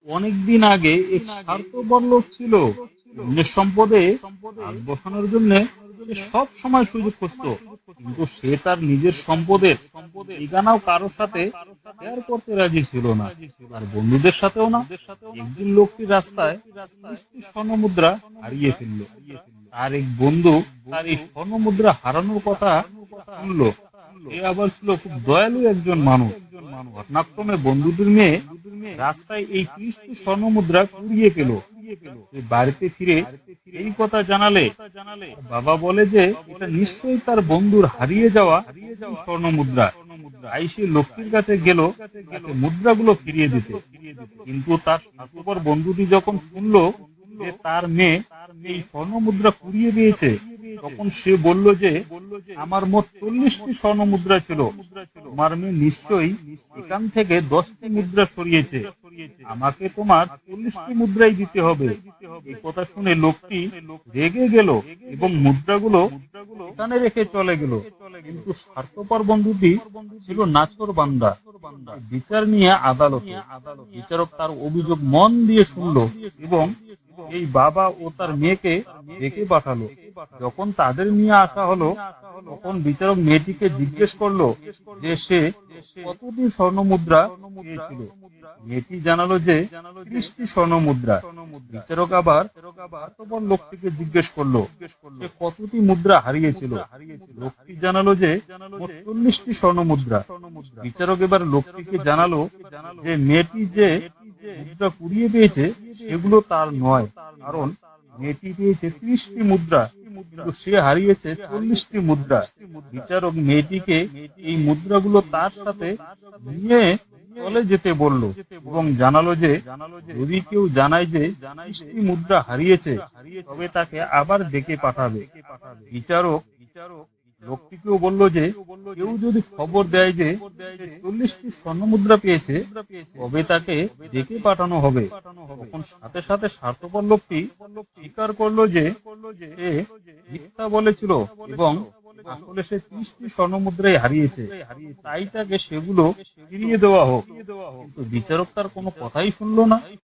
অনেকদিন আগে এক স্বার্থপর লোক ছিল। অন্যের সম্পদে হাত বসানোর জন্য সে সব সময় সুযোগ খুঁজত, কিন্তু সে তার নিজের সম্পদের ঠিকানাও কারোর সাথে শেয়ার করতে রাজি ছিল না, আর বন্ধুদের সাথেও না। একদিন লোকটি রাস্তায় 30টি স্বর্ণমুদ্রা হারিয়ে ফেলল। তার এক বন্ধু তার এই স্বর্ণমুদ্রা হারানোর কথা শুনলো। সে আবার ছিল খুব দয়ালু একজন মানুষ। ঘটনাক্রমে বন্ধুদের মেয়ে রাস্তায় এই 30টি স্বর্ণমুদ্রা কুড়িয়ে পেল। সে বাড়িতে ফিরে এই কথা জানালে বাবা বলে যে এটা নিশ্চয়ই তার বন্ধুর হারিয়ে যাওয়া এই স্বর্ণমুদ্রা। তাই সে লক্ষ্মীর কাছে গেল তাকে মুদ্রাগুলো ফিরিয়ে দিতে। কিন্তু তার স্বার্থপর বন্ধুটি যখন শুনলো যে তার মেয়ে এই স্বর্ণমুদ্রা কুড়িয়ে পেয়েছে, তখন সে বলল যে আমার মোট 40টি স্বর্ণমুদ্রা ছিল, তোমার মেয়ে নিশ্চয়ই এখান থেকে 10টি মুদ্রা সরিয়েছে, আমাকে তোমার 40টি মুদ্রাই দিতে হবে। এই কথা শুনে লোকটি রেগে গেল এবং মুদ্রাগুলো এখানে রেখে চলে গেল। কিন্তু স্বার্থপর বন্ধুটি ছিল নাছোড় বান্দা। বিচার নিয়ে আদালতে বিচারক তার অভিযোগ মন দিয়ে শুনলো এবং এই বাবা ও তার মেয়েকে ডেকে পাঠালো। যখন তাদের নিয়ে আসা হলো, তখন বিচারক মেয়েটিকে জিজ্ঞেস করলো যে সে কতটি স্বর্ণমুদ্রা পেয়েছিল। মেয়েটি জানালো যে 30টি স্বর্ণমুদ্রা। বিচারক আবার স্বার্থপর লোকটিকে জিজ্ঞেস করলো সে কতটি মুদ্রা হারিয়েছিল। লোকটি জানালো যে মোট 40টি স্বর্ণমুদ্রা। বিচারক এবার লোকটিকে জানালো যে মেয়েটি যে মুদ্রা কুড়িয়ে পেয়েছে সেগুলো তার নয়, কারণ মেয়েটি পেয়েছে 30টি মুদ্রা, কিন্তু সে হারিয়েছে 40টি মুদ্রা। বিচারক মেয়েটিকে এই মুদ্রাগুলো তার সাথে নিয়ে চলে যেতে বলল এবং জানালো যে যদি কেউ জানায় যে 30টি মুদ্রা হারিয়েছে, তবে তাকে আবার ডেকে পাঠাবে। বিচারক লোকটিকেও বলল যে কেউ যদি খবর দেয় যে 40টি স্বর্ণমুদ্রা পেয়েছে, তবে তাকে ডেকে পাঠানো হবে। তখন সাথে সাথে স্বার্থপর লোকটি স্বীকার করলো যে সে মিথ্যা বলেছিল এবং আসলে সে 30টি স্বর্ণমুদ্রাই হারিয়েছে, তাই তাকে সেগুলো ফিরিয়ে দেওয়া হোক। কিন্তু বিচারক তার কোনো কথাই শুনলো না।